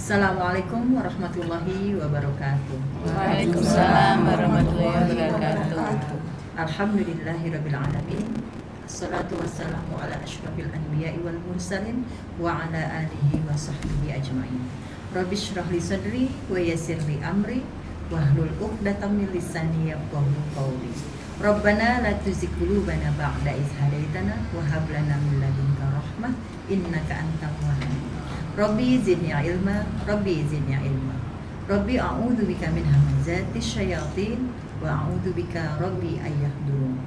Assalamualaikum warahmatullahi wabarakatuh. Waalaikumsalam warahmatullahi wabarakatuh. Alhamdulillahirabbil alamin. Assalatu wassalamu ala asyrafil anbiya'i wal mursalin wa ala alihi wa sahbihi ajmain. Rabbi shrah li sadri wa yassir li amri wahlul 'uqdatam min lisani yafqahu qawli. Rabbana la tuzigh qulubana ba'da idh hadaitana wa hab lana min ladunka rahmah innaka antal wahhab. Rabbi zidni ilma, Rabbi zidni ilma. Rabbi a'udzu bika min hamazati syayatin wa a'udzu bika Rabbi ayyahdurun.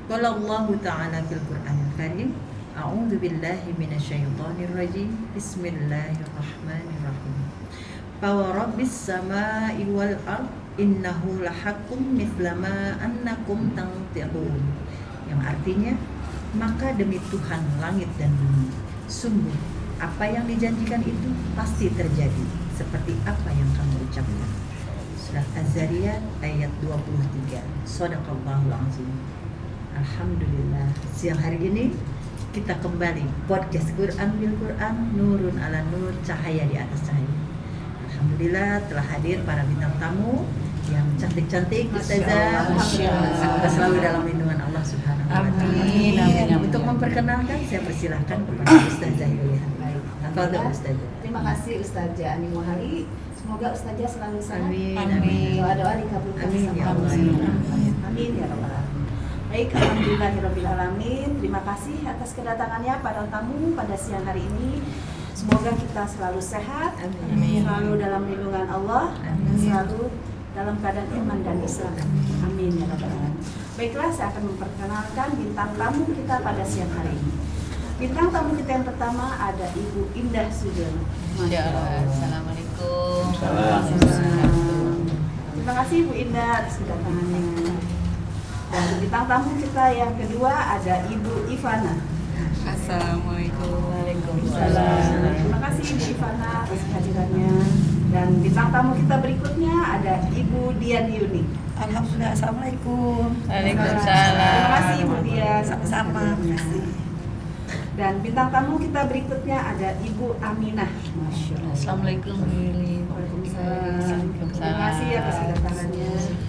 Qala Allah Ta'ala fil Qur'anil Karim, a'udzu billahi minasyaitonir rajim. Bismillahirrahmanirrahim. Fa rabbis samai wal ard innahu lahaqqum mithla ma annakum tantiqun. Yang artinya, maka demi Tuhan langit dan bumi, sungguh apa yang dijanjikan itu pasti terjadi seperti apa yang kamu ucapkan. Surat Az-Zariyat ayat 23. Shadaqallahul azim. Alhamdulillah, siang hari ini kita kembali podcast Quran bil Quran, nurun ala nur, cahaya di atas cahaya. Alhamdulillah telah hadir para bintang tamu yang cantik-cantik, Ustazah. Semoga selalu dalam lindungan Allah Subhanahu wa taala. Amin. Untuk memperkenalkan, saya persilahkan kepada Ustazah Yulihan. Tafadhol Ustazah. Terima kasih Ustazah Ani Muhari. Semoga Ustazah selalu sehat. Amin. Amin. Doa-doa dikabulkan Amin, sama ya Allah. Allah. Amin ya rabbal alamin. Baik, alhamdulillahirabbil alamin. Terima kasih atas kedatangannya para tamu pada siang hari ini. Semoga kita selalu sehat, Amin. selalu dalam lindungan Allah, Amin. selalu dalam keadaan iman dan Islam. Amin ya rabbal alamin. Baiklah, saya akan memperkenalkan bintang tamu kita pada siang hari ini. Bintang tamu kita yang pertama ada Ibu Indah Sujono. Masya Allah. Assalamualaikum. Terima kasih Ibu Indah atas kedatangannya. Dan bintang tamu kita yang kedua ada Ibu Ivana. Assalamualaikum. Terima kasih Ibu Ivana atas kehadirannya. Dan bintang tamu kita berikutnya ada Ibu Dian Yuni. Alhamdulillah, assalamualaikum. Waalaikumsalam. Terima kasih Ibu Dian. Sama-sama. Terima kasih. Dan bintang tamu kita berikutnya ada Ibu Aminah. Masya Allah. Assalamualaikum. Waalaikumsalam. Terima kasih atas kedatangannya.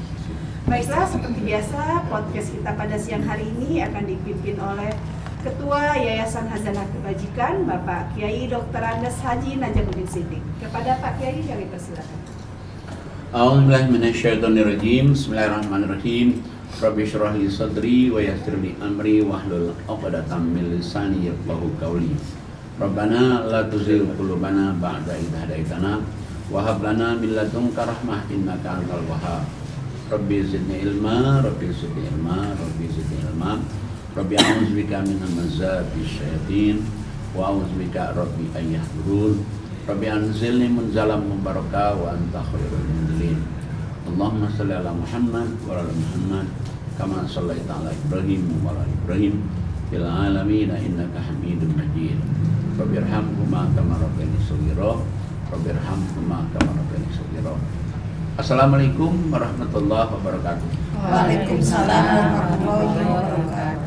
Baiklah, seperti biasa podcast kita pada siang hari ini akan dipimpin oleh Ketua Yayasan Hazanah Kebajikan, Bapak Kiai Dr. Andes Haji Najamuddin Siddiq. Kepada Pak Kiai kami persilakan. A'udzubillahi minasyaitonirrajim. Bismillahirrahmanirrahim. Rabbi shrah li sadri wa yassir li amri wahlul 'uqdatam min lisani yafqahu qawli. Rabbana la tuzigh qulubana ba'da idh hadaitana wa hab lana min ladunka rahmah innaka antal wahhab. Rabbi zidni ilma, Rabbi zidni ilma, Rabbi zidni ilma. Rabbi a'udzubika min hamazati syayatin wa a'udzubika Rabbi ayyahdurun. Rabbi anzilni munzalam mubarakah wa anta khairul munzilin. Allahumma salli ala Muhammad wa ala Muhammad kama shallaita ala Ibrahim wa ala Ibrahim fil alamin innaka Hamidum Majid. Rabbi irhamhuma kama rabbayani shaghira. Rabbi irhamhuma kama rabbayani shaghira. Assalamualaikum warahmatullahi wabarakatuh. Waalaikumsalam warahmatullahi wabarakatuh.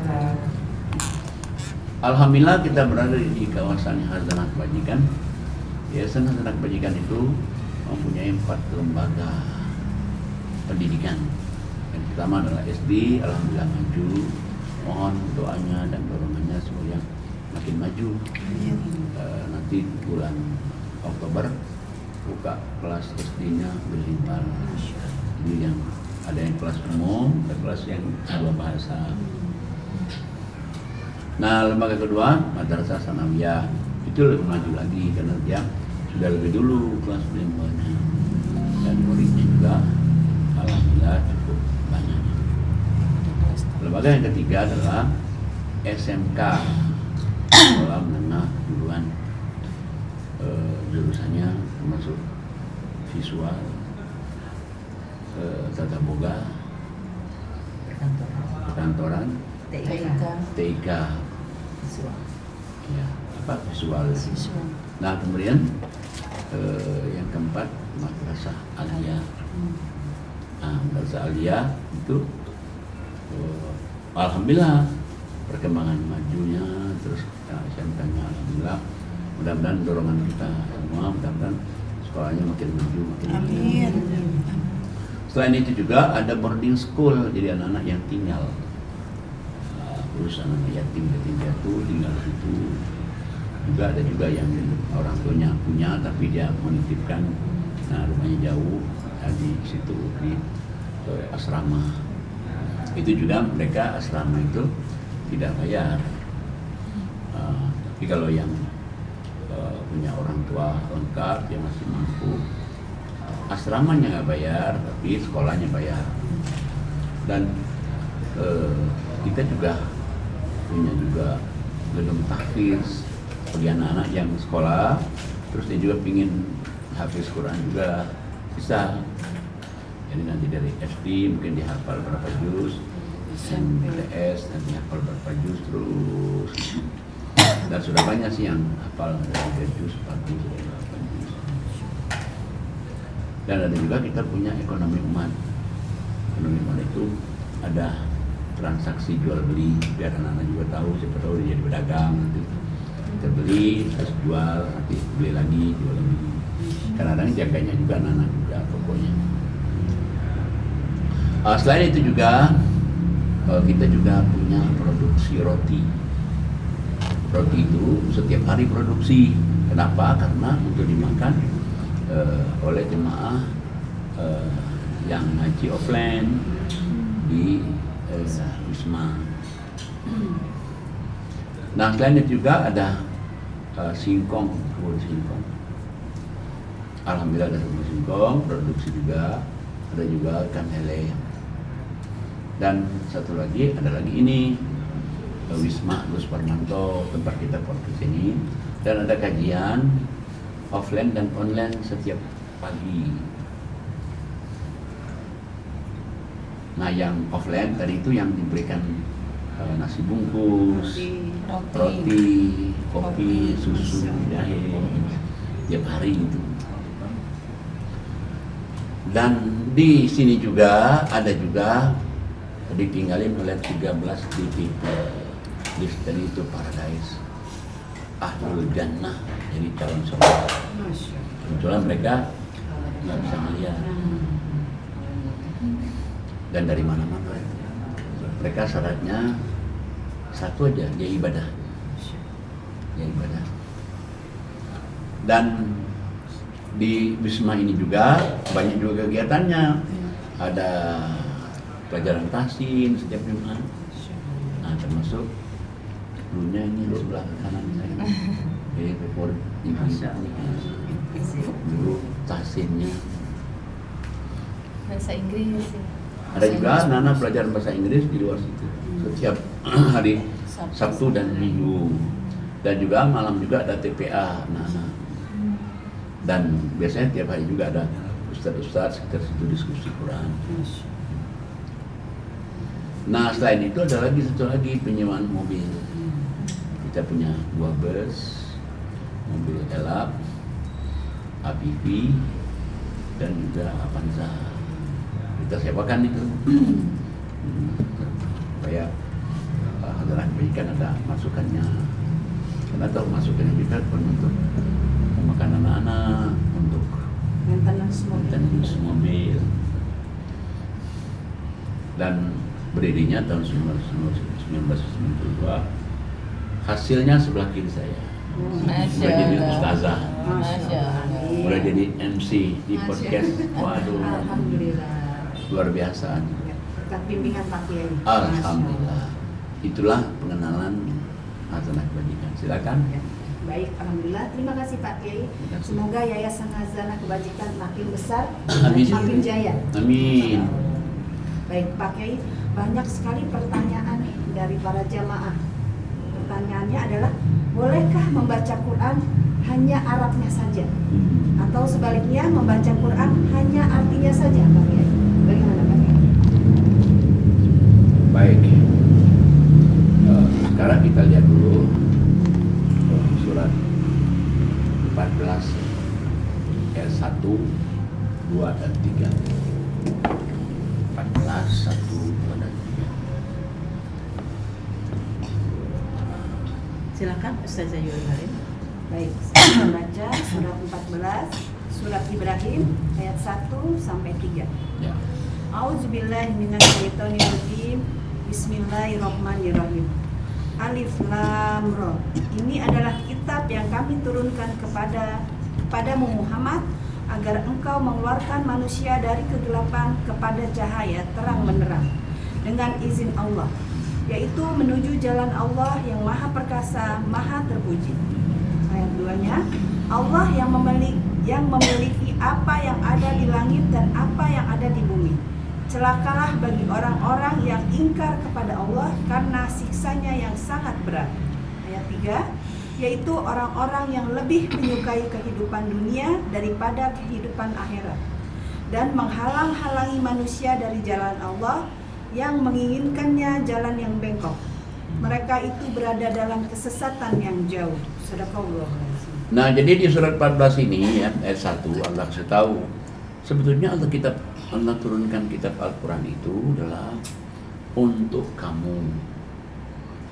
Alhamdulillah kita berada di kawasan Hazanah Kebajikan. Yayasan Hazanah Kebajikan itu mempunyai 4 lembaga pendidikan. Yang pertama adalah SD, alhamdulillah maju. Mohon doanya dan dorongannya supaya makin maju. Nanti bulan Oktober buka kelas SD-nya bilingual. Ini yang ada yang kelas umum, ada kelas yang 2 bahasa. Nah, lembaga kedua Madrasah Sanawiyah itu lebih maju lagi karena dia sudah lebih dulu kelas bilingualnya dan muridnya juga alhamdulillah cukup banyak. Lembaga yang ketiga adalah SMK, Sekolah Menengah Kejuruan, jurusannya termasuk visual, tata boga, perkantoran, TIK, ya, apa visual. Nah kemudian yang keempat Madrasah Aliyah. Nah, Madrasah Aliyah itu alhamdulillah perkembangan majunya, terus SMK-nya alhamdulillah. Mudah-mudahan dorongan kita semua, mudah-mudahan sekolahnya makin maju, makin maju. Amin. Selain itu juga ada boarding school, jadi anak-anak yang tinggal urus anak yatim piatu tinggal di situ. Juga ada juga yang orang tuanya punya tapi dia menitipkan, rumahnya jauh, di situ di asrama. Itu juga mereka asrama itu tidak bayar. Tapi kalau yang punya orang tua lengkap, dia masih mampu, asramanya nggak bayar, tapi sekolahnya bayar. Dan kita juga punya juga gedung tahfiz bagi anak-anak yang sekolah, terus dia juga pingin hafiz Quran juga bisa. Jadi nanti dari SD mungkin dihafal berapa juz, MTS nanti hafal berapa juz terus. Dan sudah banyak sih yang hafal dari 3 juz, 4 juz, 8 juz. Dan ada juga kita punya ekonomi umat. Ekonomi umat itu ada transaksi jual beli, biar anak-anak juga tahu, siapa tahu dia jadi pedagang nanti. Kita beli, terus jual, nanti beli lagi, jual lagi. Kadang-kadang jaganya juga anak-anak juga pokoknya. Selain itu juga kita juga punya produksi roti. Roti itu setiap hari produksi. Kenapa? Karena untuk dimakan oleh jemaah yang ngaji offline di Wisma. Nah, selain itu juga ada singkong, kebun singkong. Alhamdulillah ada kebun singkong, produksi juga. Ada juga ikan lele. Dan satu lagi, ada lagi ini Wisma Gus Parmanto, tempat kita podcast ini. Dan ada kajian offline dan online setiap pagi. Nah, yang offline tadi itu yang diberikan nasi bungkus, roti, kopi, susu, jahe, tiap hari itu. Dan di sini juga ada juga ditinggalin oleh 13 titik list tadi itu Paradise Ahlul Jannah, jadi calon surga. Kebetulan mereka nggak bisa melihat. Dan dari mana-mana mereka syaratnya satu aja, dia ibadah. Dan di Wisma ini juga banyak juga kegiatannya. Ada pelajaran tahsin setiap Jumat. Nah, termasuk dulunya ini sebelah kanan saya. Jadi favorit ibu dulu tahsinnya. Bahasa Inggris sih. Ada juga anak-anak pelajaran bahasa Inggris di luar situ setiap hari Sabtu dan Minggu. Dan juga malam juga ada TPA anak-anak. Dan biasanya tiap hari juga ada ustadz-ustadz sekitar situ diskusi Quran. Nah, selain itu ada lagi satu lagi penyewaan mobil. Kita punya 2 bus, mobil Elab, APV, dan juga Avanza. Kita sewakan itu supaya adalah kebajikan ada masukannya. Karena tahu masukannya kita pun untuk makan anak-anak, untuk maintenance mobil. Dan berdirinya tahun 1992. Hasilnya sebelah kiri saya. Mulai jadi ustazah, mulai jadi MC di podcast. Waduh, Alhamdulillah. luar biasa. Berkat bimbingan Pak Kiai. Alhamdulillah. Itulah pengenalan Hazanah Kebajikan. Silakan. Ya. Baik, alhamdulillah. Terima kasih Pak Kiai. Semoga Yayasan Hazanah Kebajikan makin besar dan Amin. makin jaya. Amin. Baik Pak Kiai, banyak sekali pertanyaan dari para jamaah. Pertanyaannya adalah, bolehkah membaca Quran hanya Arabnya saja? Atau sebaliknya membaca Quran hanya artinya saja Pak Kiai? Bagaimana Pak Kiai? Baik. Sekarang kita lihat dulu surat 14 ayat 1, 2 dan 3. 14, 1, 2 dan 3. Silakan Ustazah Yuli Halim. Baik, saya membaca surat 14 surat Ibrahim ayat 1 sampai 3. Ya. A'udzubillahi minasyaitonirrajim. Bismillahirrahmanirrahim. Alif Lam Ra. Ini adalah kitab yang kami turunkan kepadamu Muhammad agar engkau mengeluarkan manusia dari kegelapan kepada cahaya terang benderang dengan izin Allah, yaitu menuju jalan Allah yang maha perkasa, maha terpuji. Ayat 2-nya, Allah yang memiliki apa yang ada di langit dan apa yang ada di bumi. Celakalah bagi orang-orang yang ingkar kepada Allah karena siksanya yang sangat berat. Ayat 3, yaitu orang-orang yang lebih menyukai kehidupan dunia daripada kehidupan akhirat dan menghalang-halangi manusia dari jalan Allah yang menginginkannya jalan yang bengkok. Mereka itu berada dalam kesesatan yang jauh. Sadaqallahu. Nah, jadi di surat 14 ini ya, ayat 1 Allah kasih tahu sebetulnya Allah turunkan kitab Al-Quran itu adalah untuk kamu.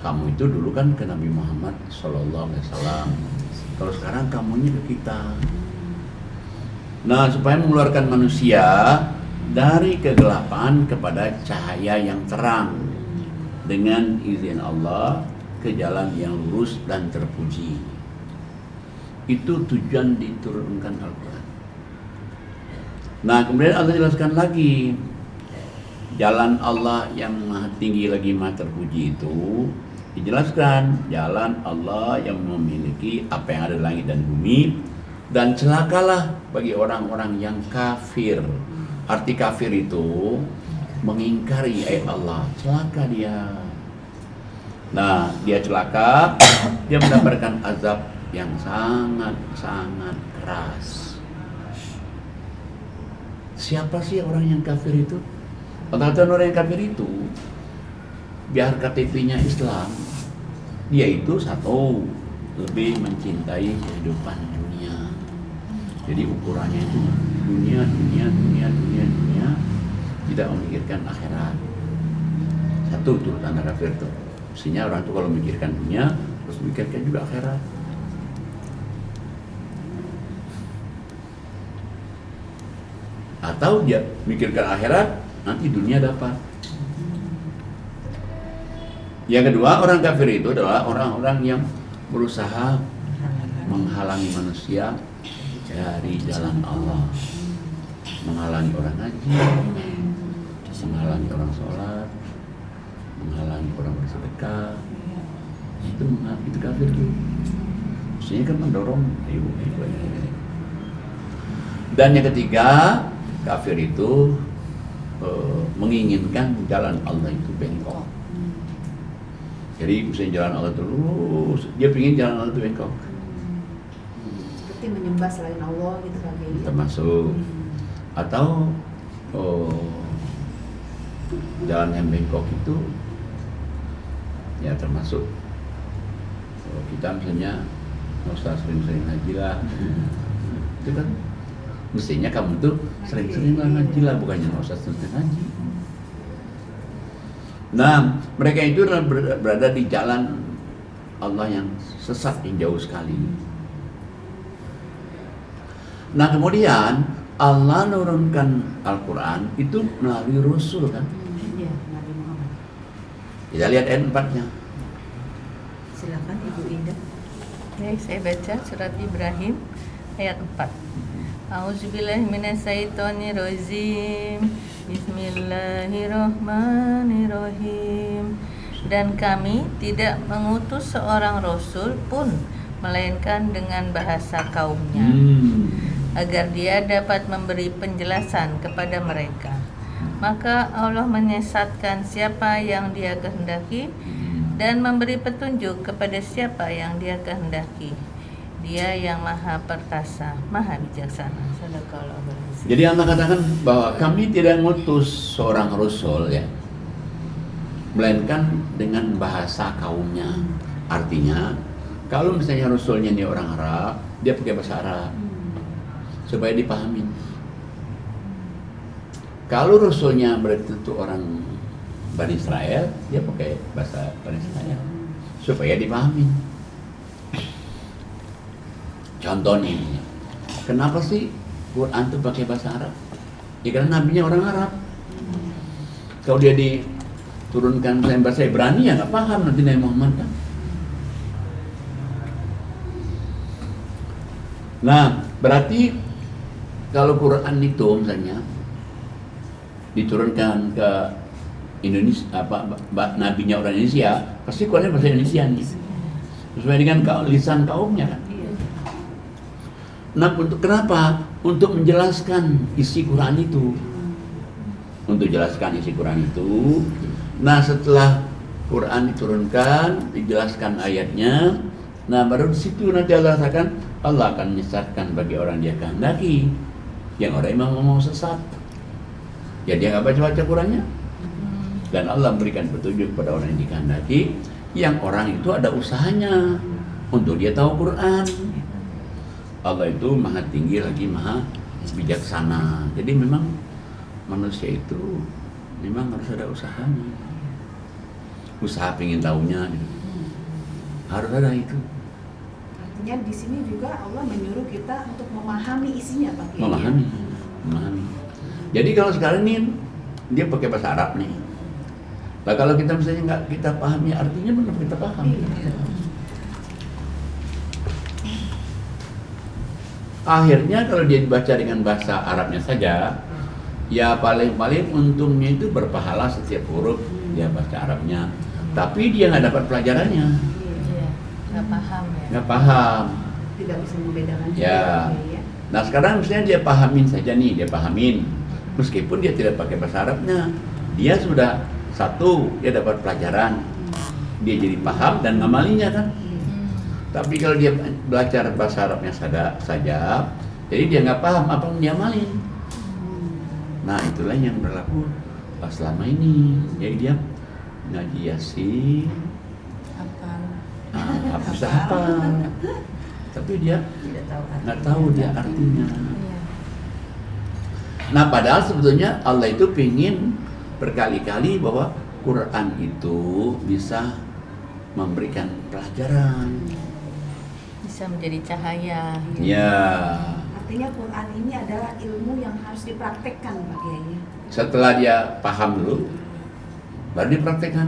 Kamu itu dulu kan ke Nabi Muhammad SAW. Kalau sekarang kamunya ke kita. Nah, supaya mengeluarkan manusia dari kegelapan kepada cahaya yang terang dengan izin Allah ke jalan yang lurus dan terpuji. Itu tujuan diturunkan Al-Quran. Nah, kemudian Allah jelaskan lagi jalan Allah yang maha tinggi lagi maha terpuji itu dijelaskan jalan Allah yang memiliki apa yang ada di langit dan bumi, dan celakalah bagi orang-orang yang kafir. Arti kafir itu mengingkari ayat Allah, celaka dia. Nah, dia celaka, dia mendapatkan azab yang sangat-sangat keras. Siapa sih orang yang kafir itu? Kata-kata orang yang kafir itu, biar KTP-nya Islam, dia itu satu, lebih mencintai kehidupan dunia. Jadi ukurannya itu dunia, tidak memikirkan akhirat. Satu tuh tanda kafir tuh. Mestinya orang tuh kalau memikirkan dunia, harus memikirkan juga akhirat. Atau dia mikirkan akhirat, nanti dunia dapat. Yang kedua, orang kafir itu adalah orang-orang yang berusaha menghalangi manusia dari jalan Allah, menghalangi orang ngaji, menghalangi orang sholat, menghalangi orang bersedekah. Itu kafir tuh. Maksudnya kan mendorong ayo. Dan yang ketiga, kafir itu menginginkan jalan Allah itu bengkok. Jadi misalnya jalan Allah itu lurus, dia ingin jalan Allah itu bengkok. Seperti menyembah selain Allah gitu kan. Termasuk atau jalan yang bengkok itu ya termasuk kita misalnya nggak usah sering-sering ngaji lah. Itu kan mestinya kamu tuh sering-sering ngaji lah, bukannya nggak usah sering ngaji. Nah, mereka itu berada di jalan Allah yang sesat, yang jauh sekali. Nah, kemudian Allah nurunkan Al-Quran itu melalui Rasul kan? Iya, Nabi Muhammad. Kita lihat ayat 4-nya. Silakan Ibu Indah. Baik, saya baca surat Ibrahim ayat 4. A'udzubillahi minasyaitonirrajim. Bismillahirrahmanirrahim. Dan kami tidak mengutus seorang rasul pun melainkan dengan bahasa kaumnya, agar dia dapat memberi penjelasan kepada mereka. Maka Allah menyesatkan siapa yang dia kehendaki dan memberi petunjuk kepada siapa yang dia kehendaki. Dia yang maha perkasa, maha bijaksana. Sadaqallahu. Jadi Allah katakan bahwa kami tidak mengutus seorang rasul ya, melainkan dengan bahasa kaumnya. Artinya kalau misalnya rasulnya ini orang Arab, dia pakai bahasa Arab supaya dipahamin. Kalau rasulnya berarti itu orang Bani Israel, dia pakai bahasa Bani Israel supaya dipahamin. Contohnya, kenapa sih Quran itu pakai bahasa Arab? Ya karena nabinya orang Arab. Kalau dia diturunkan bahasa Ibrani ya nggak paham nanti Nabi Muhammad kan. Nah, berarti kalau Quran itu misalnya diturunkan ke Indonesia, nabinya orang Indonesia, pasti Qurannya bahasa Indonesia nih, sesuai dengan lisan kaumnya kan. Nah, untuk kenapa? Untuk menjelaskan isi Quran itu. Untuk jelaskan isi Quran itu. Nah, setelah Quran diturunkan, dijelaskan ayatnya, nah baru di situ nanti Allah katakan, Allah akan menyesatkan bagi orang dia kehendaki. Yang orang memang mau sesat, ya dia nggak baca Qurannya. Dan Allah memberikan petunjuk kepada orang yang dikehendaki, yang orang itu ada usahanya untuk dia tahu Quran. Allah itu maha tinggi lagi maha bijaksana. Jadi memang manusia itu memang harus ada usahanya. Usaha pengen tahunya gitu. Harus ada itu. Artinya di sini juga Allah menyuruh kita untuk memahami isinya, Pak Kiai. Memahami. Jadi kalau sekarang nih dia pakai bahasa Arab nih. Nah kalau kita misalnya nggak kita pahami artinya, benar kita paham. Akhirnya kalau dia dibaca dengan bahasa Arabnya saja, ya paling-paling untungnya itu berpahala setiap huruf dia baca Arabnya. Tapi dia nggak dapat pelajarannya. Iya, nggak paham ya. Nggak paham. Tidak bisa membedakan juga, Ya. Pak Kiai, ya. Nah sekarang misalnya dia pahamin saja nih, dia pahamin. Meskipun dia tidak pakai bahasa Arabnya, dia sudah satu, dia dapat pelajaran. Dia jadi paham dan ngamalinya kan. Tapi kalau dia belajar bahasa Arabnya saja, jadi dia nggak paham apa yang dia amalin. Nah itulah yang berlaku selama ini. Jadi dia ngaji Yasin, bisa hafal, tapi dia nggak tahu dia artinya. Nah padahal sebetulnya Allah itu pingin berkali-kali bahwa Quran itu bisa memberikan pelajaran, Bisa menjadi cahaya. ya. Artinya Quran ini adalah ilmu yang harus dipraktekkan, Pak Kiai. Setelah dia paham dulu, baru dipraktekkan.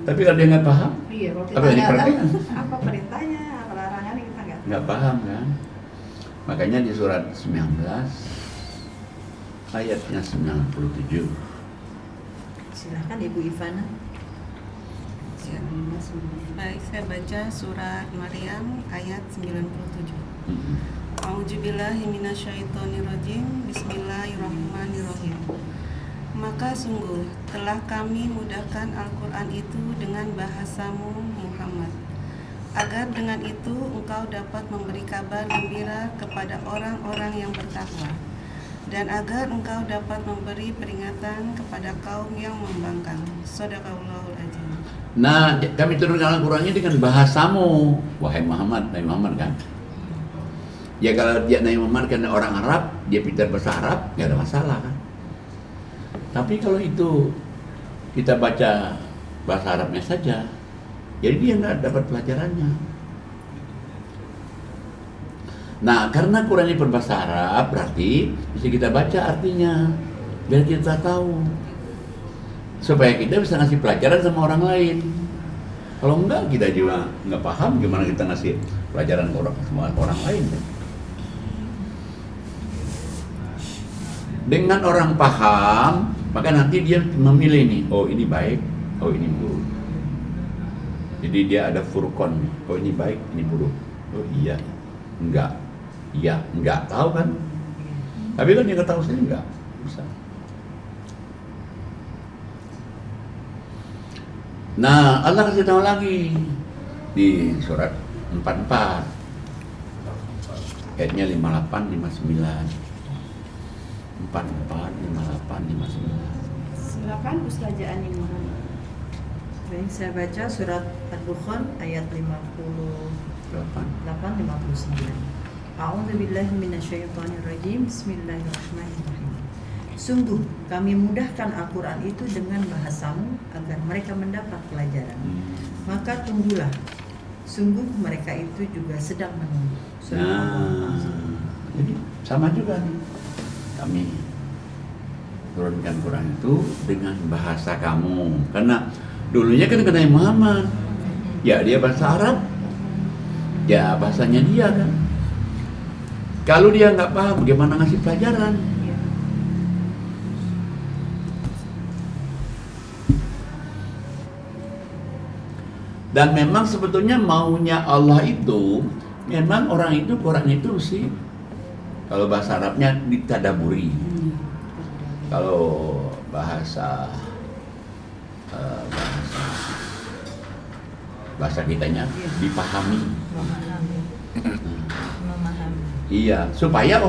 Tapi kalau dia nggak paham, Iya, kalau kita apa yang nggak tahu dipraktekkan? apa perintahnya, apa larangannya kita nggak tahu. Nggak paham kan? Makanya di surat 19 ayatnya 97. Silahkan Ibu Ivana. Baik, saya baca surat Maryam ayat 97. Mm-mm. A'udzubillahi minasyaitonirrajim. Bismillahirrahmanirrahim. Maka sungguh telah kami mudahkan Al-Quran itu dengan bahasamu Muhammad, agar dengan itu engkau dapat memberi kabar gembira kepada orang-orang yang bertakwa, dan agar engkau dapat memberi peringatan kepada kaum yang membangkang. Shadaqallahul adzim. Nah, kami turunkan Al-Qurannya dengan bahasamu, wahai Muhammad, Nabi Muhammad kan. Ya kalau dia Nabi Muhammad kan orang Arab, dia pintar bahasa Arab, nggak ada masalah kan. Tapi kalau itu kita baca bahasa Arabnya saja, jadi dia nggak dapat pelajarannya. Nah, karena Quran ini berbahasa Arab, berarti bisa kita baca artinya, biar kita tahu. Supaya kita bisa ngasih pelajaran sama orang lain. Kalau enggak, kita juga nggak paham gimana kita ngasih pelajaran ke semua orang lain. Dengan orang paham, maka nanti dia memilih nih, oh ini baik, oh ini buruk. Jadi dia ada furqan, oh ini baik, ini buruk. Oh iya, enggak tahu kan? Tapi kan dia nggak tahu sendiri enggak bisa. Nah, Allah kasih tahu lagi di surat 44 ayatnya 58 59. 44 58 59. Silakan Ustazah Ani Muhammad. Baik, saya baca surat Ad-Dukhan ayat 58 59. A'udzubillahi minasyaitonirrajim. Bismillahirrahmanirrahim. Sungguh kami mudahkan Al-Quran itu dengan bahasamu agar mereka mendapat pelajaran. Maka tunggulah, sungguh mereka itu juga sedang menunggu. Nah, jadi sama juga nih. kami turunkan Quran itu dengan bahasa kamu. Karena dulunya kan kena Muhammad, ya dia bahasa Arab, ya bahasanya dia kan. Kalau dia nggak paham, bagaimana ngasih pelajaran? Dan memang sebetulnya maunya Allah itu, memang orang itu Quran itu sih, kalau bahasa Arabnya ditadaburi, kalau bahasa kitanya dipahami. Memahami. Iya, supaya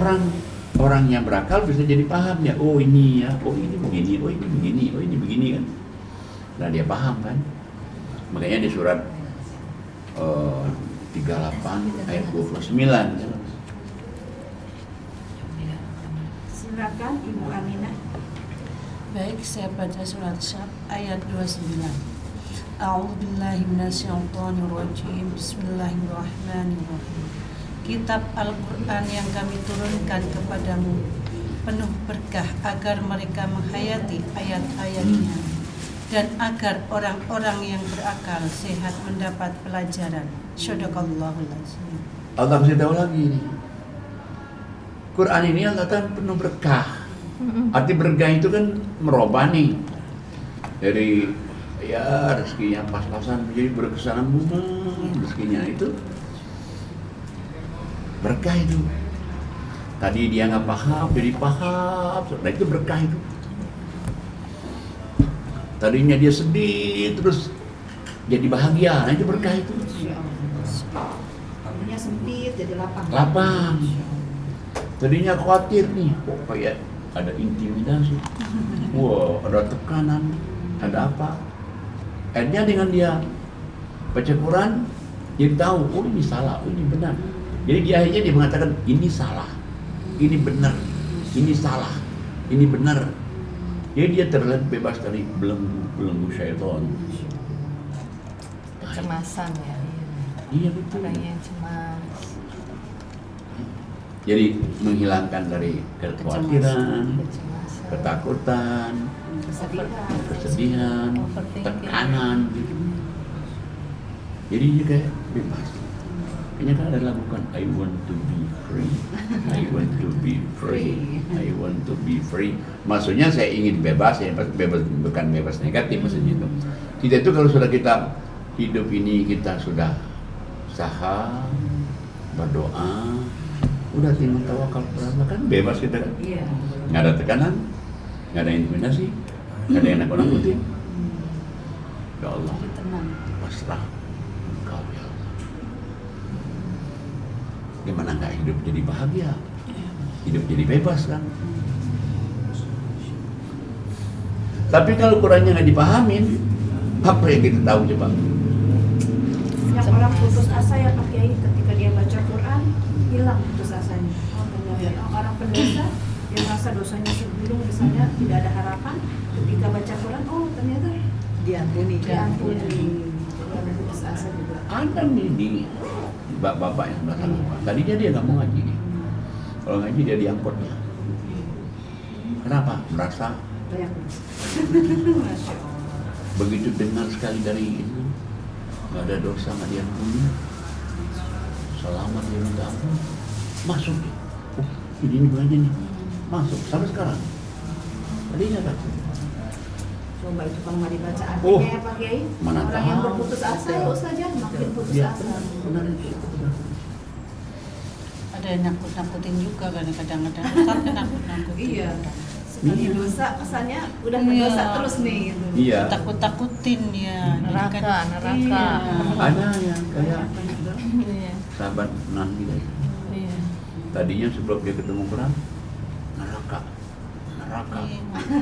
orang yang berakal bisa jadi paham ya. Oh ini ya, oh ini begini, oh ini begini, oh ini begini kan. Nah dia paham kan. Makanya di surat 38 ayat 29. Silakan Ibu Aminah. Baik, saya baca surat Syab ayat 29. A'udzubillahi minasyaitonirrajim. Bismillahirrahmanirrahim. Kitab Al-Qur'an yang kami turunkan kepadamu penuh berkah agar mereka menghayati ayat-ayatnya dan agar orang-orang yang berakal sehat mendapat pelajaran. Shadaqallahul azim. Allah kasih tahu lagi nih. Quran ini Allah katakan penuh berkah. Arti berkah itu kan merubah nih. Dari ya rezekinya pas-pasan menjadi berkesanan bunga rezekinya itu. Berkah itu. Tadi dia nggak paham, jadi paham. Nah itu berkah itu. Tadinya dia sedih, terus jadi bahagia. Nah itu berkah itu. Tadinya sempit jadi lapang. Lapang. Tadinya khawatir nih, kok kayak ada intimidasi. Wah, ada tekanan, ada apa. Akhirnya dengan dia baca Quran, dia tahu, oh ini salah, oh ini benar. Jadi di akhirnya dia mengatakan, ini salah, ini benar, ini salah, ini benar. Jadi dia terlihat bebas dari belenggu syaitan. Kecemasan ya. Iya betul. Orang yang cemas. Jadi menghilangkan dari kekhawatiran, Kecemasan. ketakutan, kesedihan, tekanan gitu. Jadi dia kayak bebas. Kayaknya kan ada lagu kan, I want to be free, I want to be free, I want to be free. Maksudnya saya ingin bebas, ya bebas bukan bebas negatif maksudnya itu. Kita itu kalau sudah kita hidup ini kita sudah usaha, berdoa, udah tinggal tawakal kepada Allah kan bebas kita kan. Iya. Nggak ada tekanan, nggak ada intimidasi, nggak ada yang nakut-nakutin. Ya Allah, pasrah Engkau ya Allah. Gimana nggak hidup jadi bahagia, hidup jadi bebas kan? Tapi kalau Qurannya nggak dipahamin, apa yang kita tahu coba? Yang orang putus asa ya Pak Kiai ketika dia baca Quran hilang putus asanya. Orang pendosa yang merasa dosanya sebelum misalnya tidak ada harapan ketika baca Quran, oh ternyata Diampuni. diampuni. Jadi ada putus asa juga. Ada nih di bapak yang sebelah sana. Tadinya dia nggak mau ngaji nih. Kalau ngaji dia diangkutnya. Kenapa? Merasa Banyak. Masya Allah. begitu dengar sekali dari itu nggak ada dosa, nggak diampuni, selamat dia minta ampun, masuk dia. Oh, ini bulannya nih, masuk sampai sekarang. Tadinya kan? Coba itu kalau nggak dibaca Oh, artinya ya Pak Kiai. mana Orang yang tahu. berputus asa ya Ustazah makin putus Ya, asa. benar itu. Benar. Ada yang nakut-nakutin juga kadang-kadang kan nakut-nakutin. Iya. Sekali Iya. dosa kesannya udah Iya. berdosa terus nih gitu. Iya. Takut-takutin ya. Neraka. Iya. Ada yang kayak Iya. sahabat Nabi tadi. Iya. Tadinya sebelum dia ketemu Quran, neraka, neraka,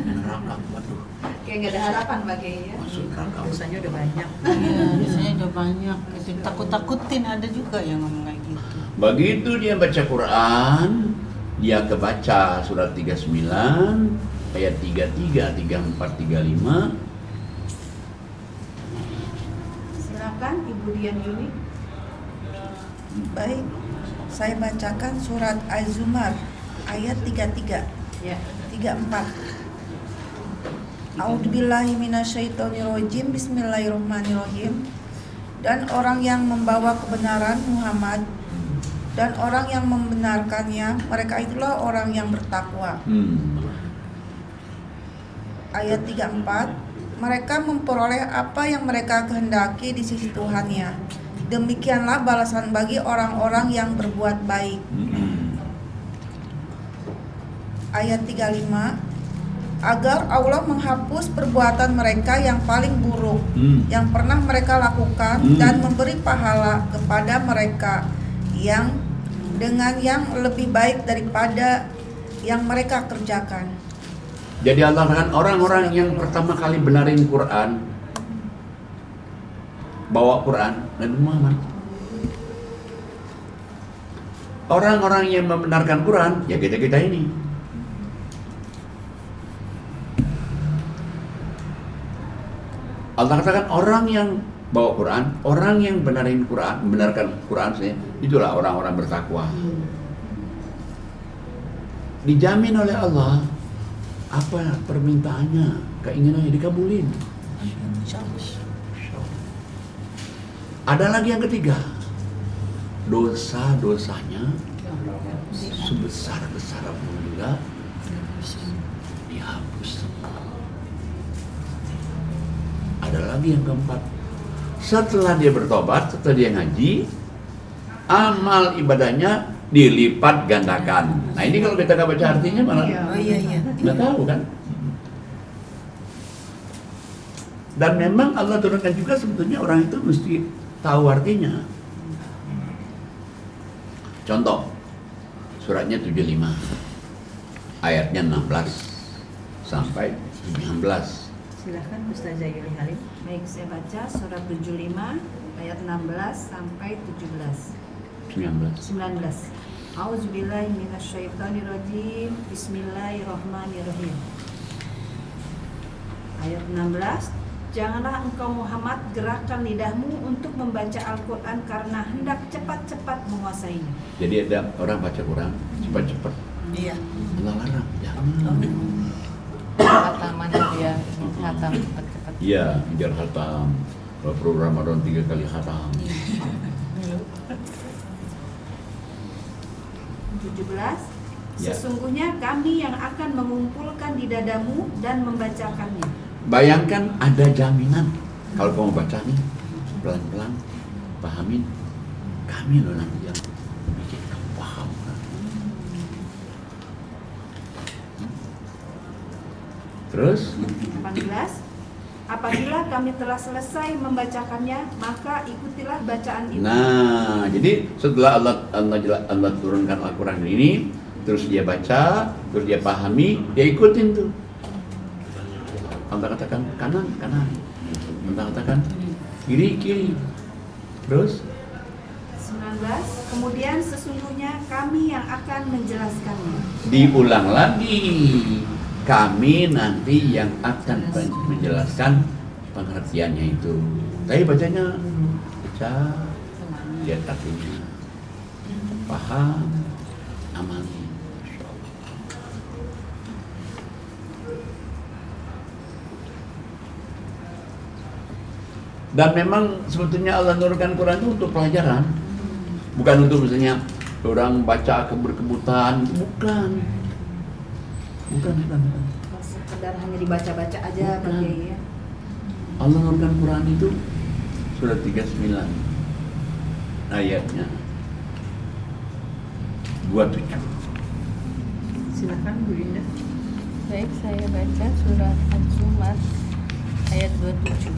neraka. Waduh, Kayak nggak ada harapan Pak Kiai ya. masuk neraka. Dosanya udah banyak. Iya, biasanya udah banyak. Itu takut-takutin ada juga yang ngomong kayak gitu. Begitu dia baca Quran, dia kebaca surat 39, ayat 33, 34, 35. Silakan Ibu Dian Yuni. Baik, saya bacakan surat Az-Zumar ayat 33. Ya. 34. A'udzubillahi minasyaitonirrajim. Bismillahirrahmanirrahim. Dan orang yang membawa kebenaran Muhammad dan orang yang membenarkannya, mereka itulah orang yang bertakwa. Ayat 34. Mereka memperoleh apa yang mereka kehendaki di sisi Tuhannya. Demikianlah balasan bagi orang-orang yang berbuat baik. Ayat 35. Agar Allah menghapus perbuatan mereka yang paling buruk yang pernah mereka lakukan dan memberi pahala kepada mereka yang dengan yang lebih baik daripada yang mereka kerjakan. Jadi Allah katakan orang-orang yang pertama kali benarin Quran, bawa Quran, Nabi Muhammad. Orang-orang yang membenarkan Quran, ya kita-kita ini. Allah katakan orang yang bawa Quran, orang yang benarin Quran, membenarkan Quran, itulah orang-orang bertakwa. Dijamin oleh Allah apa permintaannya, keinginannya dikabulin. Ada lagi yang ketiga, dosa-dosanya sebesar-besar pun juga dihapus semua. Ada lagi yang keempat, setelah dia bertobat, setelah dia ngaji, amal ibadahnya dilipat gandakan. Nah ini kalau kita nggak baca artinya malah nggak tahu kan. Dan memang Allah turunkan juga sebetulnya orang itu mesti tahu artinya. Contoh, suratnya 75, ayatnya 16 sampai 19. Silakan Ustazah Yuli Halim. Baik, saya baca surat 75 ayat 16 sampai 17. 19. A'udzubillahi minasyaitonirrajim. Bismillahirrahmanirrahim. Ayat 16. Janganlah engkau Muhammad gerakkan lidahmu untuk membaca Al-Quran karena hendak cepat-cepat menguasainya. Jadi ada orang baca Quran cepat-cepat. Iya. Allah larang, jangan. Khataman dia khatam cepat-cepat. Iya, biar khatam. Kalau Ramadan 3 kali khatam. 17. Ya. Sesungguhnya kami yang akan mengumpulkan di dadamu dan membacakannya. Bayangkan ada jaminan kalau kamu baca nih pelan-pelan, pahamin, kami loh nanti yang bikin kamu paham. Terus 18. Apabila kami telah selesai membacakannya, maka ikutilah bacaan itu. nah, jadi setelah Allah turunkan Al-Quran ini, terus dia baca, terus dia pahami, dia ikutin tuh. Allah katakan kanan, kanan. Allah katakan kiri, kiri. Terus 19. Kemudian sesungguhnya kami yang akan menjelaskannya. diulang lagi. Kami nanti yang akan menjelaskan pengertiannya itu. Tapi bacanya baca, lihat artinya, paham, amali. Dan memang sebetulnya Allah nurunkan Quran itu untuk pelajaran, bukan untuk misalnya orang baca kebut-kebutan, bukan. Bukan. Sekedar hanya dibaca-baca aja Bukan. Pak ya. Allah nurunkan Quran itu surat 39 ayatnya 27. Silakan Bu Linda. Baik, saya baca surat Az-Zumar ayat 27.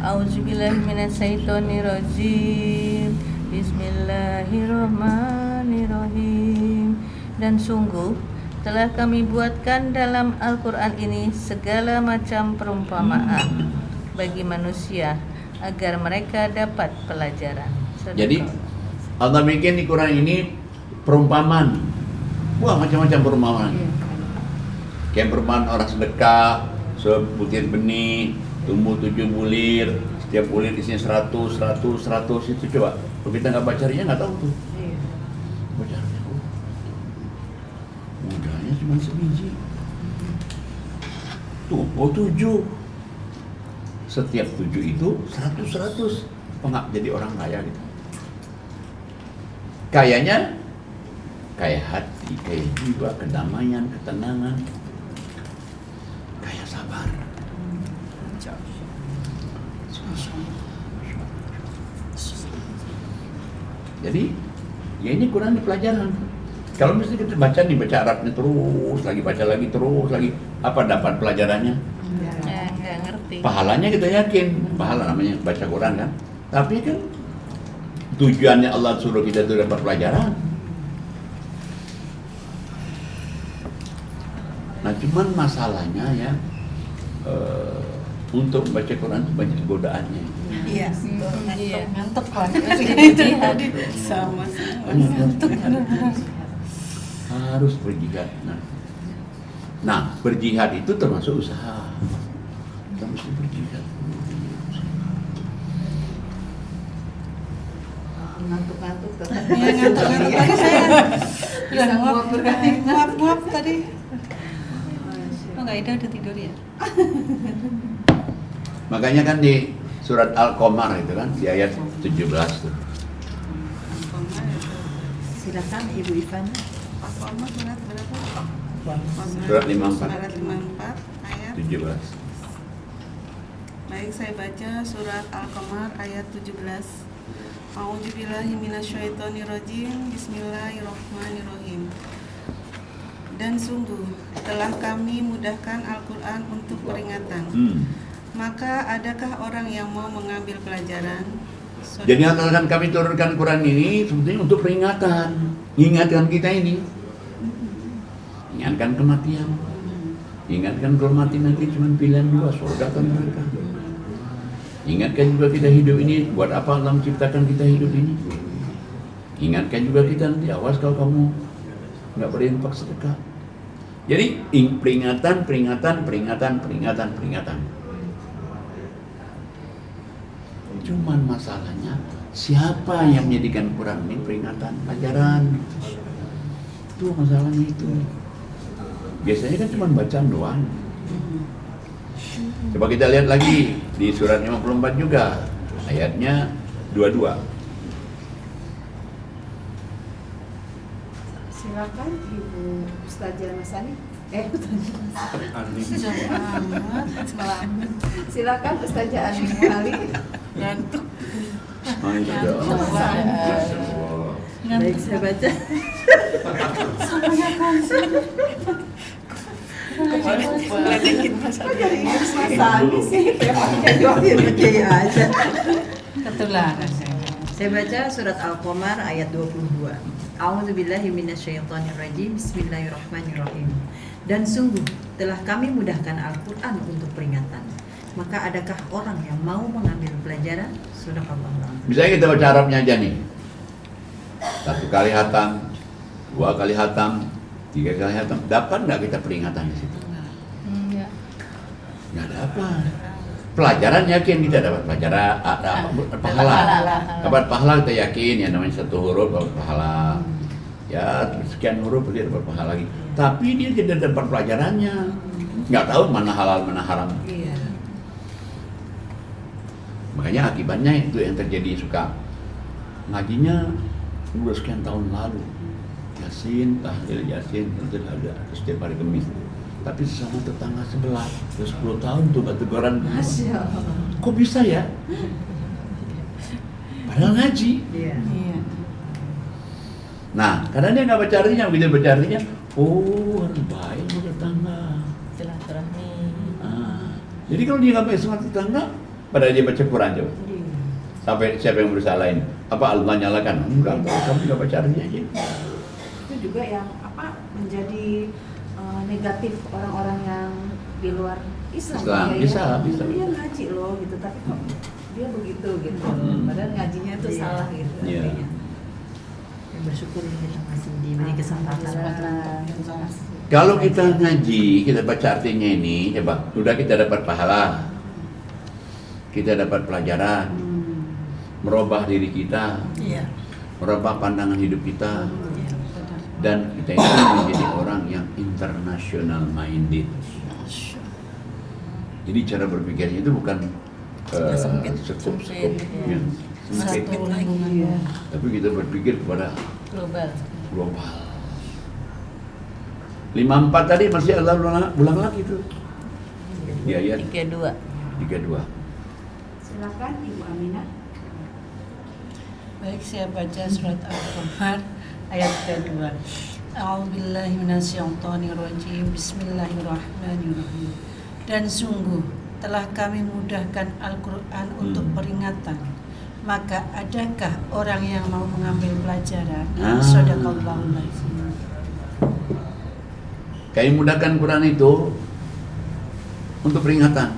A'udzubillahi minasyaitonirrajim. Bismillahirrahmanirrahim. Dan sungguh telah kami buatkan dalam Al-Quran ini segala macam perumpamaan bagi manusia agar mereka dapat pelajaran. Jadi Allah bikin di Quran ini perumpamaan. Wah, macam-macam perumpamaan. Kayak perumpamaan orang sedekah, sebutir benih, tumbuh 7 bulir, setiap bulir isinya 100 itu coba. Kalau kita nggak baca artinya nggak tahu tuh. Baca artinya, mudahnya cuma sebiji. Tuh, 7. Setiap 7 itu 100. Pengap jadi orang kaya gitu. Kayanya kaya hati, kaya jiwa, kedamaian, ketenangan, kaya sabar. Jadi, ya ini Quran di pelajaran. Kalau mesti kita baca nih, baca Arabnya terus lagi, baca lagi terus lagi, apa dapat pelajarannya? Nggak ngerti. Pahalanya kita yakin, pahala namanya baca Quran kan. Tapi kan tujuannya Allah suruh kita itu dapat pelajaran. Nah cuman masalahnya ya untuk membaca Quran itu banyak godaannya. Iya. Iya, ngantuk lah. Sama. Banyak ngantuk. Harus berjihad. Nah, berjihad itu termasuk usaha. Kita mesti berjihad. Ngantuk-ngantuk tetap. Iya, ngantuk-ngantuk tadi saya. Bisa Nguap tadi. Oh enggak, Ida udah tidur ya? Makanya kan di surat Al-Qamar itu kan di ayat 17 tuh. Silakan Ibu Ivana. Al-Qamar surat berapa? Surat 54. Surat 54 ayat 17. Baik, saya baca surat Al-Qamar ayat 17. A'udzubillahi minasyaitonirrajim. Bismillahirrahmanirrahim. Dan sungguh telah kami mudahkan Al-Quran untuk peringatan. Maka adakah orang yang mau mengambil pelajaran? Jadi akan kami turunkan Quran ini sebetulnya untuk peringatan, ingatkan kita ini, ingatkan kematian, ingatkan kalau mati nanti cuma pilihan 2, surga atau neraka. Ingatkan juga kita hidup ini, buat apa Allah menciptakan kita hidup ini. Ingatkan juga kita nanti, awas kalau kamu nggak berinfak sedekah. Jadi peringatan. Cuman masalahnya siapa yang menjadikan Quran ini peringatan, pelajaran? Itu masalahnya itu. Biasanya kan cuma bacaan doang. Coba kita lihat lagi di surat 54 juga, ayatnya 22. Silakan Ibu Ustazah Masani. Silakan Ustazah Ani Muali. Ngantuk. Baik, saya baca. Masani sih. Oke aja. Ketularan. Saya baca surat Al-Qamar ayat 22. A'udzubillahi minasyaitonirrajim. Bismillahirrahmanirrahim. Dan sungguh telah kami mudahkan Al-Quran untuk peringatan. Maka adakah orang yang mau mengambil pelajaran? Sadaqallahul azim. Misalnya kita baca Arabnya aja nih, 1 kali hatam, 2 kali hatam, 3 kali hatam, dapat nggak kita peringatan di situ? Nggak dapat. Pelajaran yakin kita dapat pelajaran, pahala. Dapat pahala kita yakin, ya namanya 1 huruf dapat pahala. Ya sekian huruf dia dapat pahala lagi. Tapi dia tidak dapat pelajarannya, nggak tahu mana halal mana haram. Iya. Makanya akibatnya itu yang terjadi, suka ngajinya udah sekian tahun lalu, Yasin, tahlil Yasin, itu ada setiap hari Kamis. Tapi sesama tetangga sebelah, udah 10 tahun tuh batu koran. Masya Allah. Kok bisa ya? Padahal ngaji. Iya. Nah, karena dia nggak baca artinya, begitu baca artinya, oh harus baik sama tetangga. Silaturahmi. Jadi kalau dia nggak baik sama tetangga, padahal dia baca Quran coba. Sampai siapa yang berusaha lain? Apa Allah nyalakan? Enggak, kamu nggak baca artinya aja. Itu juga yang menjadi negatif orang-orang yang di luar Islam. Bisa. Dia ngaji loh gitu, tapi kok dia begitu gitu. Padahal ngajinya itu salah gitu. Iya. artinya. Bersyukur kita masih diberi kesempatan untuk Kalau kita ngaji, kita baca artinya ini, coba, udah kita dapat pahala, kita dapat pelajaran, merubah diri kita, merubah pandangan hidup kita, dan kita ini menjadi orang yang international minded. Jadi cara berpikirnya itu bukan sekup yang sempit, tapi kita berpikir kepada global. 54 tadi masih Allah ulang lagi itu di ayat 32. 32. Silakan Ibu Aminah. Baik, saya baca surat Al-Qamar ayat kedua. A'udzubillahi minasyaitonirrajim. Bismillahirrahmanirrahim. Dan sungguh telah kami mudahkan Al-Quran untuk peringatan. Maka adakah orang yang mau mengambil pelajaran? Shadaqallahul azim. Kami mudahkan Quran itu untuk peringatan.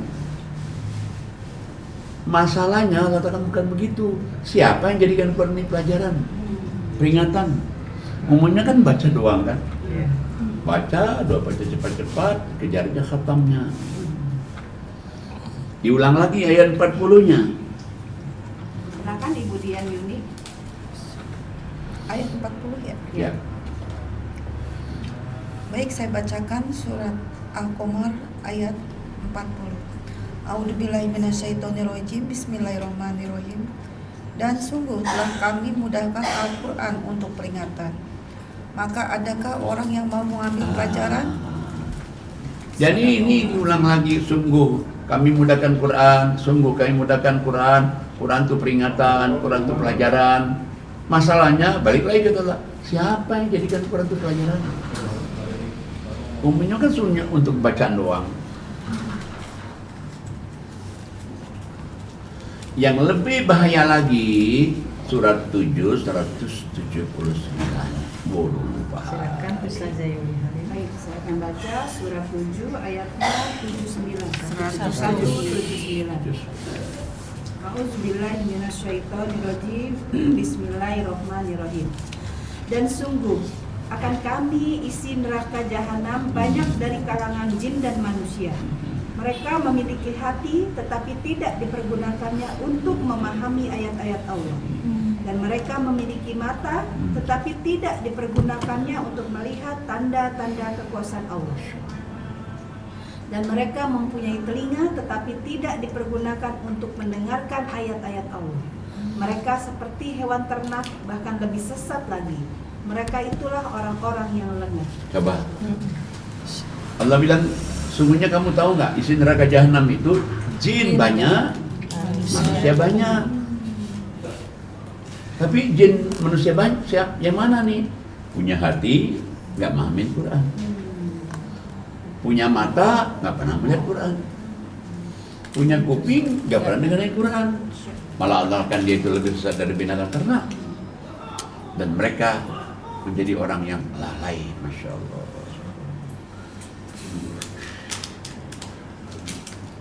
Masalahnya Allah katakan bukan begitu. Siapa yang jadikan Quran ini pelajaran? Peringatan. Umumnya kan baca doang kan? Baca cepat-cepat, kejar aja khatamnya. Diulang lagi ayat 40-nya. Silakan Ibu Dian Yuni. Ayat 40 ya. Ya. Baik, saya bacakan surat Al-Qamar ayat 40. A'udzubillahi minasyaitonirrajim. Bismillahirrahmanirrahim. Dan sungguh telah kami mudahkan Al-Quran untuk peringatan. Maka adakah orang yang mau mengambil pelajaran? Jadi ini diulang lagi, sungguh kami mudahkan Quran, sungguh kami mudahkan Quran. Quran itu peringatan, Quran itu pelajaran. Masalahnya balik lagi ke Allah. Siapa yang jadikan Quran itu pelajaran? Umumnya kan sunnah untuk bacaan doang. Yang lebih bahaya lagi surat 7 179. Bodoh lupa. Silakan Ustazah Yuli Halim. Baik, saya akan baca surah 7 ayatnya 79. 179. A'udzubillahi minasyaitonirrajim. Bismillahirrahmanirrahim. Dan sungguh akan kami isi neraka jahanam banyak dari kalangan jin dan manusia. Mereka memiliki hati tetapi tidak dipergunakannya untuk memahami ayat-ayat Allah. Dan mereka memiliki mata tetapi tidak dipergunakannya untuk melihat tanda-tanda kekuasaan Allah. Dan mereka mempunyai telinga tetapi tidak dipergunakan untuk mendengarkan ayat-ayat Allah. Mereka seperti hewan ternak, bahkan lebih sesat lagi. Mereka itulah orang-orang yang lengah. Coba. Allah bilang, sungguhnya kamu tahu nggak, isi neraka jahanam itu jin banyak, manusia banyak. Tapi jin manusia banyak, siapa? Yang mana nih? Punya hati, nggak mahamin Quran. Punya mata, nggak pernah melihat Quran. Punya kuping, nggak pernah dengerin Quran. Malah Allah kan dia itu lebih besar dari binatang ternak. Dan mereka menjadi orang yang lalai, Masya Allah.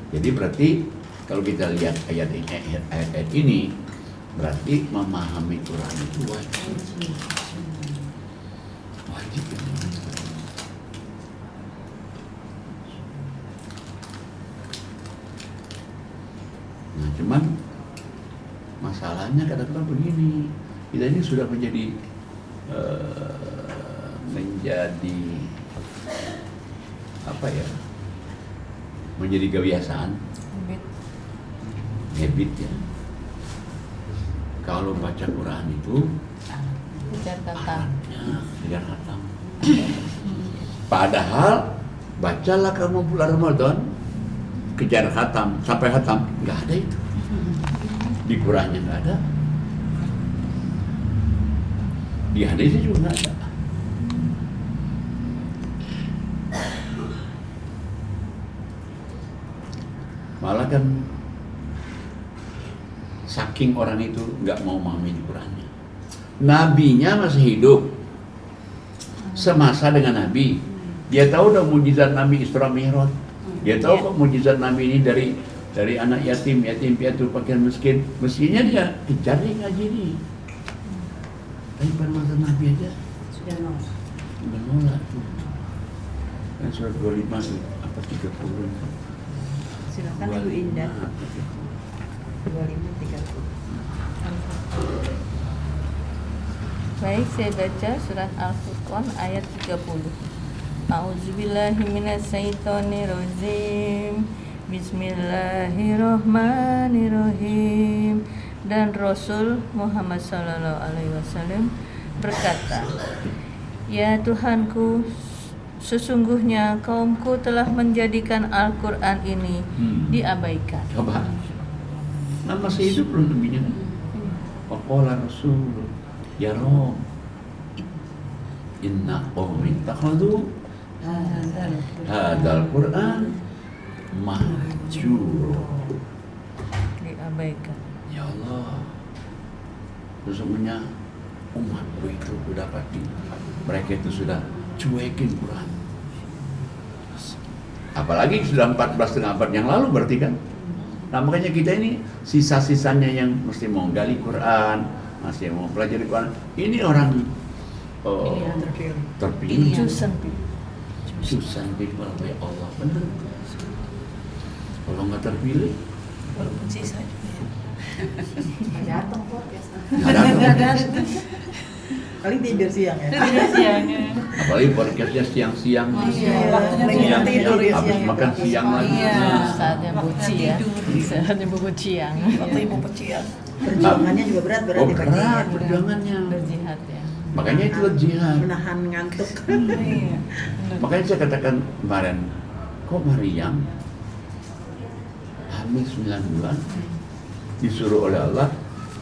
Jadi berarti kalau kita lihat ayat ini berarti memahami Quran itu wajib. Wajib. Nah, cuman masalahnya kadang-kadang begini, kita ini sudah menjadi apa ya? Menjadi kebiasaan, habit ya. Kalau baca Quran itu Kejar kata. kejar khatam. Padahal bacalah kamu bulan Ramadan kejar khatam sampai khatam, nggak ada itu. Di Qurannya nggak ada. Di hadisnya juga nggak ada. Malah kan saking orang itu nggak mau memahami Qurannya. Nabinya masih hidup, semasa dengan Nabi. Dia tahu dong mujizat Nabi Isra Mi'raj. Dia tahu kok mujizat Nabi ini dari anak yatim piatu pakaian miskin. Mestinya dia kejar nih ngaji nih. Tapi pada masa Nabi aja Sudah nol. udah nolak tuh. Kan surat 25 apa 30. Silakan Ibu Indah. 25-30. Baik, saya baca surat Al-Furqan ayat 30. A'udzubillahi minasyaitonirrajim. Bismillahirrahmanirrahim. Dan Rasul Muhammad sallallahu alaihi wasallam berkata, "Ya Tuhanku, sesungguhnya kaumku telah menjadikan Al-Quran ini diabaikan." Coba. Nah, masih hidup belum lebihnya. Waqala Rasul, ya Rob, inna qawmi takhadu hadal Quran mahjur. Diabaikan. Ya Allah, sesungguhnya umatku itu sudah pasti mereka itu sudah cuekin Quran. Apalagi sudah 14,5 abad yang lalu berarti kan. Nah makanya kita ini sisa-sisanya yang mesti mau gali Quran, masih mau pelajari Quran. Ini orang terpilih. Chosen people oleh Allah, benar. Kalau nggak terpilih, Walaupun sisa juga ya. Datang podcast. ada. Paling tidur siang ya. Apalagi podcastnya siang-siang, Waktunya Lagi tidur ya habis siang. makan siang lagi. Saatnya buci ya. Saatnya bebuciang. Waktu ibu pecian. Perjuangannya juga berat Oh berarti paginya. berat perjuangannya. Berjihad ya. Makanya itu jihad. Menahan ngantuk. Iya. Makanya saya katakan kemarin, kok Maryam hamil 9 bulan disuruh oleh Allah,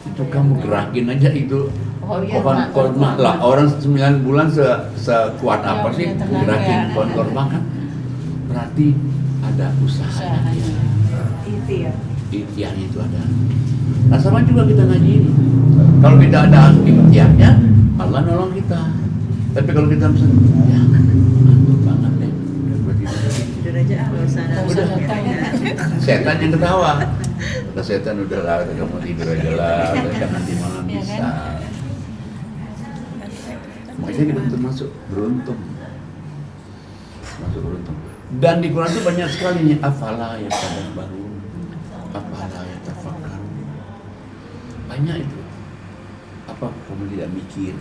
itu kamu gerakin aja itu pohon korma lah. Orang 9 bulan sekuat apa sih gerakin pohon korma kan? Berarti ada usahanya. Ikhtiar itu ada. Nah sama juga kita ngaji ini. Kalau kita ada ikhtiarnya, Allah nolong kita. Tapi kalau kita misalnya, ya ngantuk banget deh, udah berarti Tidur aja nggak usah Udah. datang ya. setan yang ketawa. Kata setan udah lah, kamu tidur aja lah, udah nanti malam Iya bisa. kan? Makanya kita termasuk beruntung. Masuk beruntung. Dan di Quran itu banyak sekali nih afala ya baru, afala ya tafakkaru. Banyak itu. Apa kamu tidak mikir?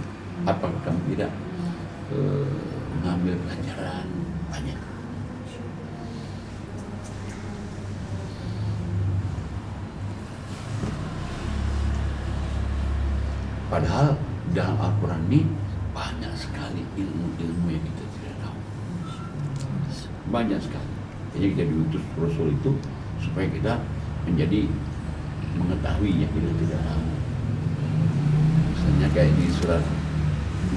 Apa kamu tidak mengambil pelajaran? Banyak. Padahal dalam Al-Quran ini banyak sekali ilmu-ilmu yang kita tidak tahu. Banyak sekali. Jadi kita diutus Rasul itu supaya kita menjadi mengetahui yang kita tidak tahu. Misalnya kayak di surat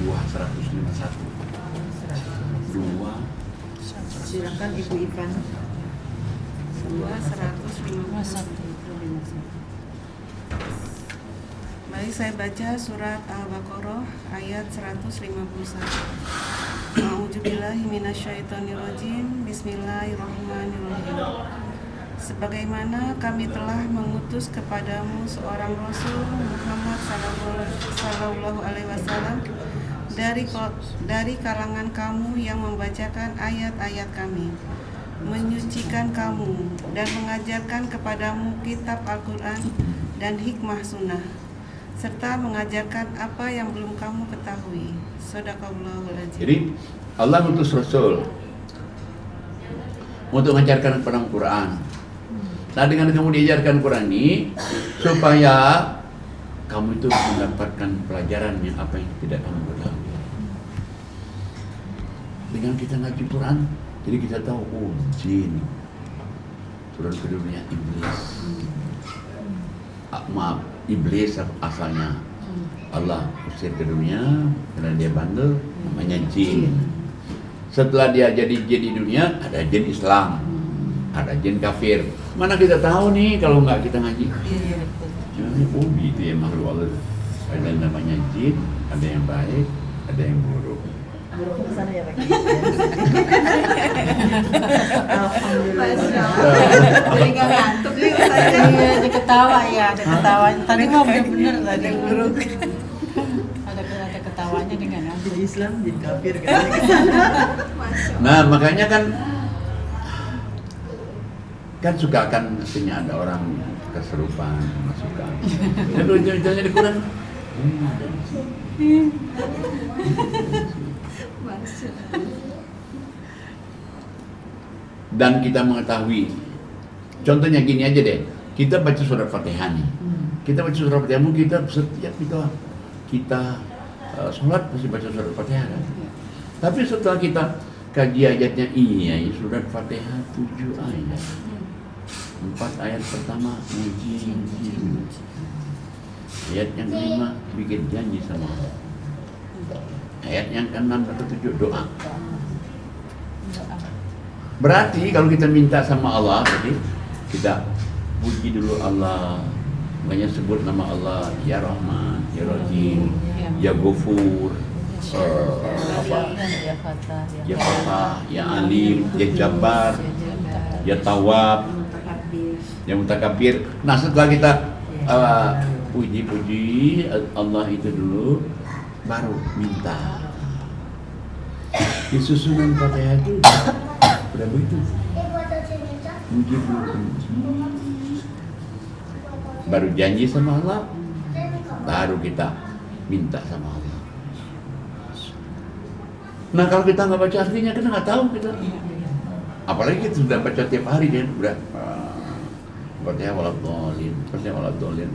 2:151. 2. Silakan Ibu Ivan. 2:151. Baik, saya baca surat Al-Baqarah ayat 151. A'udzubillahi minasyaitonirrajim. Bismillahirrahmanirrahim. Sebagaimana kami telah mengutus kepadamu seorang Rasul Muhammad sallallahu alaihi wasallam dari kalangan kamu yang membacakan ayat-ayat kami, menyucikan kamu dan mengajarkan kepadamu kitab Al-Quran dan hikmah sunnah, serta mengajarkan apa yang belum kamu ketahui. Shadaqallahul adzim. Jadi Allah mengutus Rasul untuk mengajarkan kepada Quran. Nah dengan kamu diajarkan Quran ini supaya kamu itu mendapatkan pelajaran yang apa yang tidak kamu ketahui. Dengan kita ngaji Quran, jadi kita tahu jin turun ke dunia iblis. Maaf, iblis asalnya Allah usir ke dunia karena dia bandel, namanya jin. Setelah dia jadi jin di dunia, ada jin Islam, ada jin kafir. Mana kita tahu nih kalau nggak kita ngaji? Jadi gitu ya makhluk Allah. Ada yang namanya jin, ada yang baik, ada yang buruk. Buruk ke sana ya Pak. Alhamdulillah. Jadi nggak ngantuk nih saya. Iya, ada ketawa ya, ada ketawanya. Tadi mah bener-bener tadi buruk. Ada ketawanya dengan Jadi Islam, jadi kafir kan. Nah makanya kan suka kan mestinya ada orang keserupaan masukan. Dan ujung-ujungnya di Quran ada di sini. dan kita mengetahui. Contohnya gini aja deh, kita baca surat Fatihah nih. Kita baca surat Fatihah, kita setiap kita sholat pasti baca surat Fatihah kan? Tapi setelah kita kaji ayatnya, iya surat Fatihah 7 ayat. 4 ayat pertama muji. Ayat yang kelima bikin janji sama Allah. Ayat yang ke-6 atau 7 doa. Berarti kalau kita minta sama Allah, berarti kita puji dulu Allah. Makanya sebut nama Allah, Ya Rahman, Ya Rahim, Ya Ghafur, Ya Fatah, Ya Alim, Ya Jabbar, Ya Tawwab, Ya Mutakabbir. Nah setelah kita puji Allah itu dulu, baru minta. Di susunan Fatihah itu udah begitu. Puji dulu, baru janji sama Allah, baru kita minta sama Allah. Nah kalau kita nggak baca artinya, kita nggak tahu kita. Apalagi kita sudah baca tiap hari kan, udah Fatihah waladhdallin, Fatihah waladhdallin.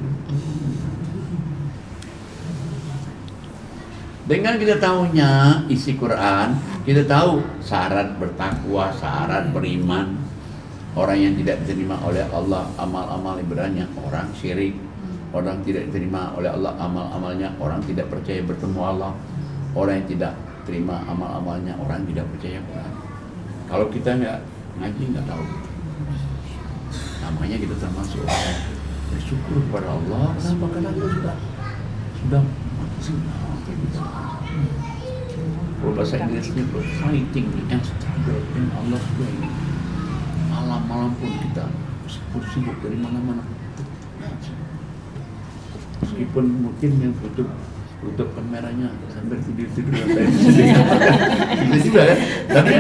Dengan kita tahunya isi Quran, kita tahu syarat bertakwa, syarat beriman. Orang yang tidak diterima oleh Allah amal-amal ibadahnya, orang syirik. Orang tidak diterima oleh Allah amal-amalnya, orang tidak percaya bertemu Allah. Orang yang tidak terima amal-amalnya, orang tidak percaya Quran. Kalau kita nggak ngaji, nggak tahu. Namanya kita termasuk orang bersyukur kepada Allah. Kenapa? Karena kita sudah maksimal. Kalau bahasa Inggrisnya fighting and struggle in Allah's way. Malam-malam pun kita sibuk dari mana-mana. Meskipun mungkin yang tutup kameranya sambil tidur bisa juga kan, tapi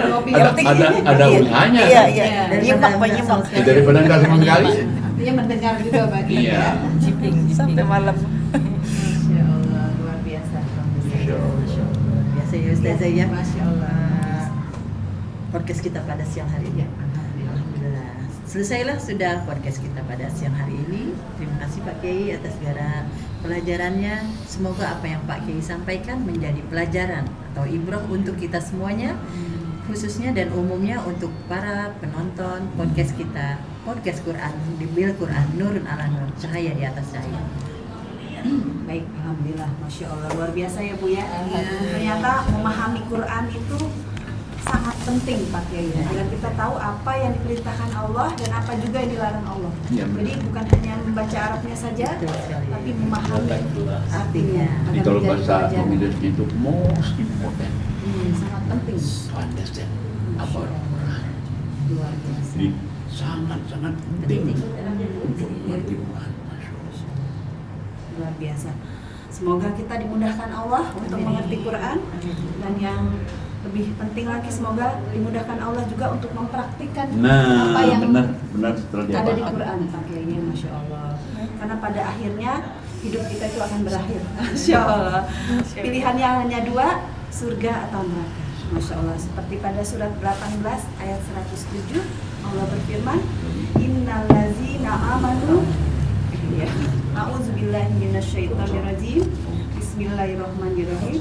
ada usahanya. Iya. Daripada nggak sama sekali. Dia mendengar juga bagi. Iya. Sampai malam. Masya Allah, luar biasa. Biasa ya Ustazah ya. Masya Allah. Podcast kita pada siang hari ini. Alhamdulillah. Selesailah sudah podcast kita pada siang hari ini. Terima kasih Pak Kiai atas segala pelajarannya. Semoga apa yang Pak Kiai sampaikan menjadi pelajaran atau ibrah untuk kita semuanya, khususnya dan umumnya untuk para penonton podcast kita, podcast Quran di Bil Quran, Nurun ala Nur, cahaya di atas cahaya. Baik, alhamdulillah, masya Allah, luar biasa ya Bu ya. Ternyata memahami Quran itu sangat penting Pak Kiai, agar kita tahu apa yang diperintahkan Allah dan apa juga yang dilarang Allah. Ya, jadi bukan hanya membaca Arabnya saja, tapi memahami artinya. Jadi kalau bahasa Inggrisnya itu most important, sangat penting. to understand apa Quran. Luar biasa. Jadi sangat penting untuk mengerti Quran. Luar biasa. Semoga kita dimudahkan Allah untuk mengerti Quran, dan yang lebih penting lagi semoga dimudahkan Allah juga untuk mempraktikkan apa yang benar setelah dia ada di paham. Quran, pakainya Masya Allah. Karena pada akhirnya hidup kita itu akan berakhir. Masya Allah. Pilihannya hanya 2, surga atau neraka. Masya Allah. Seperti pada surat 18 ayat 107 Allah berfirman, Innallazina amanu. Ya. A'udzubillahi minasyaitonirrajim. Bismillahirrahmanirrahim.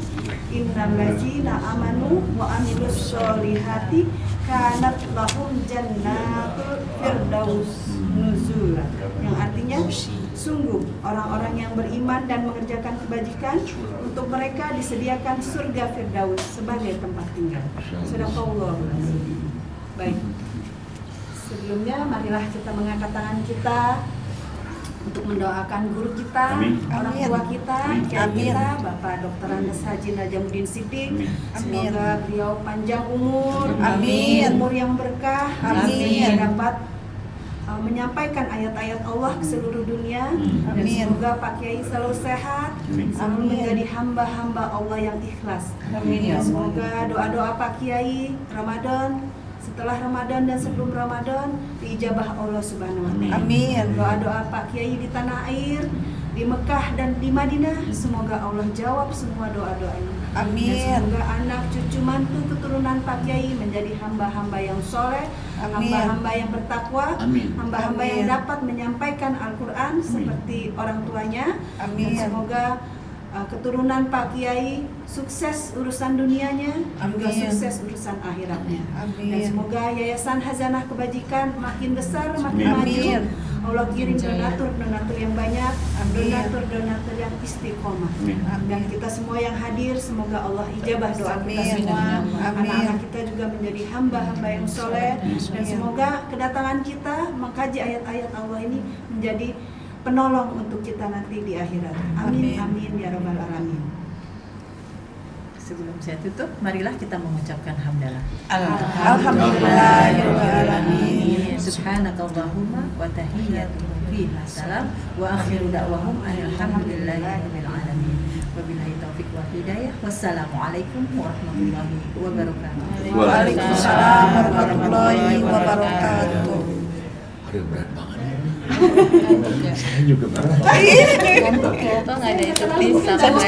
Innallazina amanu wa amilus solihati kanat lahum jannatul firdaus nuzula. Yang artinya, sungguh orang-orang yang beriman dan mengerjakan kebajikan, untuk mereka disediakan surga firdaus sebagai tempat tinggal. Sadaqallahul azim. Baik. Sebelumnya marilah kita mengangkat tangan kita untuk mendoakan guru kita, orang tua kita, kiai kita, Bapak Dr. Andes Haji Najamuddin Siddiq. Semoga beliau panjang umur, umur yang berkah, sehingga dapat menyampaikan ayat-ayat Allah ke seluruh dunia. Dan semoga Pak Kiai selalu sehat, selalu menjadi hamba-hamba Allah yang ikhlas. Dan semoga doa-doa Pak Kiai Ramadan, setelah Ramadan dan sebelum Ramadan diijabah Allah Subhanahu wa taala. Amin. Doa-doa Pak Kiai di tanah air, di Mekah dan di Madinah, semoga Allah jawab semua doa-doanya. Amin. Dan semoga anak, cucu, mantu, keturunan Pak Kiai menjadi hamba-hamba yang soleh, Amin. hamba-hamba yang bertakwa, Amin. hamba-hamba yang Amin. dapat menyampaikan Al-Quran seperti orang tuanya. Amin. Dan semoga keturunan Pak Kiai sukses urusan dunianya, juga Amin. sukses urusan akhiratnya. Amin. Dan semoga Yayasan Hazanah Kebajikan makin besar, makin maju. Amin. Allah kirim donatur-donatur yang banyak, Amin. donatur-donatur yang istiqomah. Amin. Dan kita semua yang hadir, semoga Allah ijabah doa kita Amin. semua. Amin. Anak-anak kita juga menjadi hamba-hamba yang soleh. Dan Amin. semoga kedatangan kita mengkaji ayat-ayat Allah ini menjadi penolong untuk kita nanti di akhirat. Amin, Amin. amin ya rabbal alamin. Sebelum saya tutup, marilah kita mengucapkan hamdalah. Alhamdulillahirrahmanirrahim. Subhanakallahumma wa tahiyyatuhum fiha salam wa akhiru da'wahum alhamdulillahirabbil alamin. Wabillahi taufiq wal hidayah. Wassalamualaikum warahmatullahi wabarakatuh. Waalaikumsalam warahmatullahi wabarakatuh. Aduh, berat banget. Saya juga berat. Kok nggak ada itu please